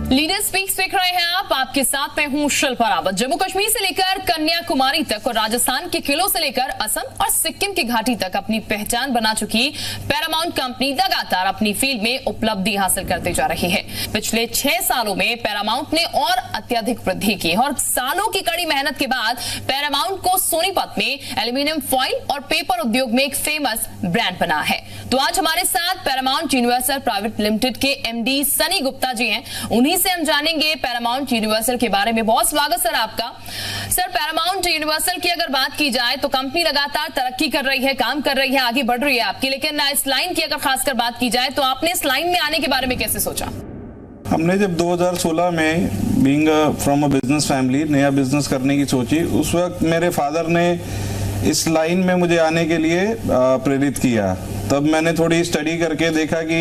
Leader speaks देख रहे हैं आप, आपके साथ में हूं शिल्पा रावत। जम्मू कश्मीर से लेकर कन्याकुमारी तक और राजस्थान के किलों से लेकर असम और सिक्किम की घाटी तक अपनी पहचान बना चुकी पैरामाउंट कंपनी लगातार अपनी फील्ड में उपलब्धि हासिल करते जा रही है। पिछले 6 सालों में पैरामाउंट ने और अत्यधिक वृद्धि की और सालों की कड़ी मेहनत के बाद पैरामाउंट को सोनीपत में एल्यूमिनियम फॉइल और पेपर उद्योग में एक फेमस ब्रांड बना है। तो आज हमारे साथ पैरामाउंट यूनिवर्सल प्राइवेट लिमिटेड के एमडी सनी गुप्ता जी हैं, उन्हीं से हम जानेंगे पैरामाउंट यूनिवर्सल के बारे में। बहुत स्वागत सर आपका। सर, पैरामाउंट यूनिवर्सल की अगर बात की जाए तो कंपनी लगातार तरक्की कर रही है, काम कर रही है, आगे बढ़ रही है आपकी, लेकिन इस लाइन की अगर खासकर बात की जाए तो आपने इस लाइन में आने के बारे में कैसे सोचा? हमने जब 2016 में being from a business family नया बिजनेस करने की सोची, उस वक्त मेरे फादर ने इस लाइन में मुझे आने के लिए प्रेरित किया। तब मैंने थोड़ी स्टडी करके देखा कि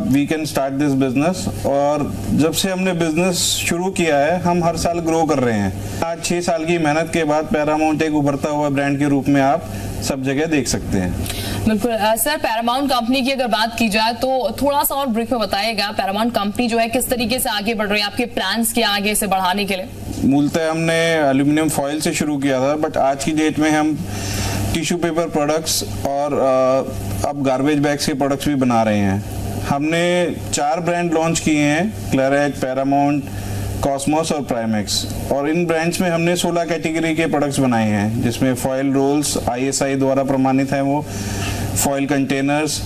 we can start this business, और जब से हमने बिजनेस शुरू किया है हम हर साल ग्रो कर रहे हैं। आज 6 साल की मेहनत के बाद पैरामाउंट एक उभरता हुआ ब्रांड के रूप में आप सब जगह देख सकते हैं। बिल्कुल सर, पैरामाउंट कंपनी की अगर बात की जाए तो थोड़ा सा और ब्रीफ में बताइएगा, पैरामाउंट कंपनी जो है किस तरीके से आगे बढ़ रही है, आपके प्लान्स क्या आगे से बढ़ाने के लिए? मूलतः हमने एल्यूमिनियम फॉइल से शुरू किया था, बट आज की डेट में हम टिश्यू पेपर प्रोडक्ट्स और अब गार्बेज बैग्स के प्रोडक्ट्स भी बना रहे हैं। हमने 4 ब्रांड लॉन्च किए हैं, क्लैरेट, पैरामाउंट, कॉस्मोस और प्राइमेक्स, और इन ब्रांड्स में हमने 16 कैटेगरी के प्रोडक्ट्स बनाए हैं, जिसमें फॉइल रोल्स ISI द्वारा प्रमाणित हैं, वो फॉइल कंटेनर्स,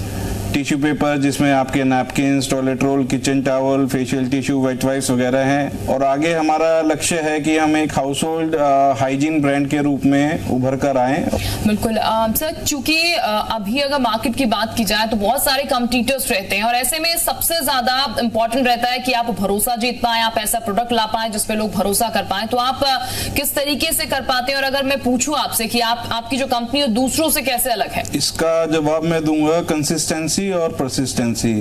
टिश्यू पेपर जिसमें आपके napkins, toilet roll, kitchen towel, facial tissue, wet wipes वगैरह हैं। और आगे हमारा लक्ष्य है कि हम एक हाउस होल्ड हाइजीन ब्रांड के रूप में उभर कर आए। बिल्कुल सर, चूंकि अभी अगर मार्केट की बात की जाए तो बहुत सारे कॉम्पिटिटर्स रहते हैं और ऐसे में सबसे ज्यादा इंपॉर्टेंट रहता है कि आप भरोसा जीत पाए, आप ऐसा प्रोडक्ट ला पाए जिसपे लोग भरोसा कर पाए। तो आप किस तरीके से कर पाते हैं, और अगर मैं पूछूं आपसे कि आपकी जो कंपनी है दूसरों से कैसे अलग है? इसका जवाब मैं दूंगा कंसिस्टेंसी और परसिस्टेंसी,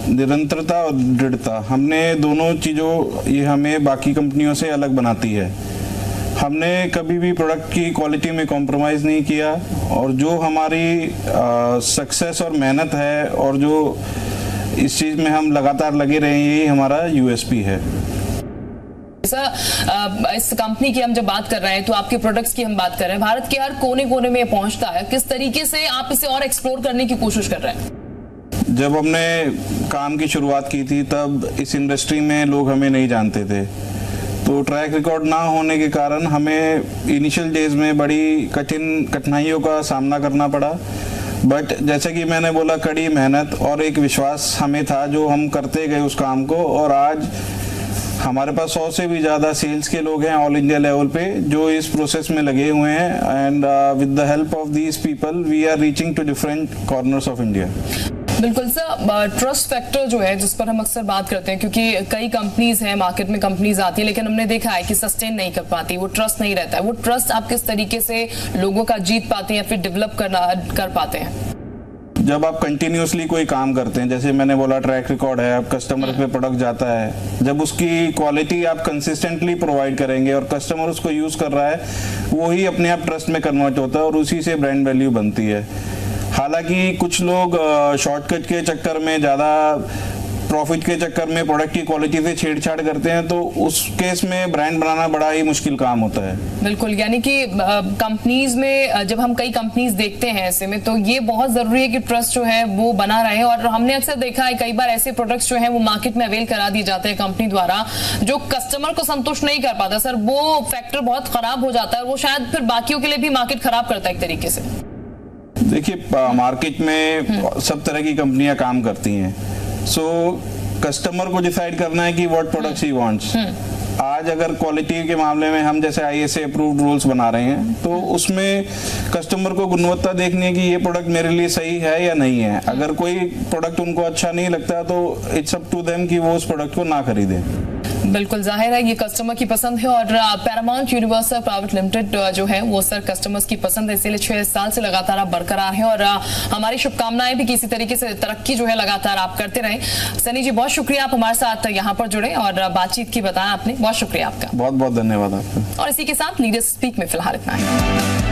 निरंतरता और दृढ़ता। हमने दोनों चीजों, ये हमें बाकी कंपनियों से अलग बनाती है। हमने कभी भी प्रोडक्ट की क्वालिटी में कॉम्प्रोमाइज नहीं किया, और जो हमारी सक्सेस और मेहनत है और जो इस चीज में हम लगातार लगे रहे हैं, यही हमारा USP है। इस कंपनी की हम जब बात कर रहे हैं तो आपके प्रोडक्ट्स की हम बात कर रहे हैं, भारत के हर कोने कोने में पहुंचता है, किस तरीके से आप इसे और एक्सप्लोर करने की कोशिश कर रहे हैं? जब हमने काम की शुरुआत की थी तब इस इंडस्ट्री में लोग हमें नहीं जानते थे, तो ट्रैक रिकॉर्ड ना होने के कारण हमें इनिशियल डेज में बड़ी कठिनाइयों का सामना करना पड़ा। बट जैसे कि मैंने बोला, कड़ी मेहनत और एक विश्वास हमें था जो हम करते गए उस काम को, और आज हमारे पास 100 से भी ज्यादा सेल्स के लोग हैं ऑल इंडिया लेवल पे जो इस प्रोसेस में लगे हुए हैं, and with the help of these people we are reaching to different corners of India. बिल्कुल सर, ट्रस्ट फैक्टर जो है जिस पर हम अक्सर बात करते हैं, क्योंकि कई कंपनीज हैं, मार्केट में कंपनीज आती है, लेकिन हमने देखा है कि सस्टेन नहीं कर पाती, वो ट्रस्ट नहीं रहता है। वो ट्रस्ट आप किस तरीके से लोगों का जीत पाते हैं या फिर डेवलप कर पाते हैं? जब आप कंटिन्यूसली कोई काम करते हैं, जैसे मैंने बोला ट्रैक रिकॉर्ड है, अब कस्टमर पे प्रोडक्ट जाता है, जब उसकी क्वालिटी आप कंसिस्टेंटली प्रोवाइड करेंगे और कस्टमर उसको यूज कर रहा है, वो ही अपने आप ट्रस्ट में कन्वर्ट होता है और उसी से ब्रांड वैल्यू बनती है। हालांकि कुछ लोग शॉर्टकट के चक्कर में, ज्यादा प्रॉफिट के चक्कर में प्रोडक्ट की क्वालिटी से छेड़छाड़ करते हैं, तो उस केस में ब्रांड बनाना बड़ा ही मुश्किल काम होता है। बिल्कुल, यानी कि कंपनीज में जब हम कई कंपनीज देखते हैं ऐसे में, तो ये बहुत जरूरी है कि ट्रस्ट जो है वो बना रहे। और हमने अक्सर देखा है कई बार ऐसे प्रोडक्ट्स जो है वो मार्केट में अवेल करा दिए जाते हैं कंपनी द्वारा, जो कस्टमर को संतुष्ट नहीं कर पाता सर, वो फैक्टर बहुत खराब हो जाता है, वो शायद फिर बाकियों के लिए भी मार्केट खराब करता है एक तरीके से। देखिए, मार्केट में सब तरह की कंपनियां काम करती हैं, सो कस्टमर को डिसाइड करना है कि व्हाट प्रोडक्ट्स ही वांट्स। आज अगर क्वालिटी के मामले में हम जैसे ISA अप्रूव्ड रूल्स बना रहे हैं, तो उसमें कस्टमर को गुणवत्ता देखनी है कि ये प्रोडक्ट मेरे लिए सही है या नहीं है। अगर कोई प्रोडक्ट उनको अच्छा नहीं लगता तो इट्स अप टू देम कि वो उस प्रोडक्ट को ना खरीदें। बिल्कुल जाहिर है ये कस्टमर की पसंद है, और पैरामाउंट यूनिवर्सल प्राइवेट लिमिटेड जो है वो सर कस्टमर्स की पसंद है, इसीलिए 6 साल से लगातार आप बरकरार हैं, और हमारी शुभकामनाएं भी किसी तरीके से तरक्की जो है लगातार आप करते रहें। सनी जी, बहुत शुक्रिया, आप हमारे साथ यहाँ पर जुड़े और बातचीत की बताया आपने, बहुत शुक्रिया आपका। बहुत बहुत धन्यवाद आपका। और इसी के साथ लीडर्स स्पीक में फिलहाल इतना ही।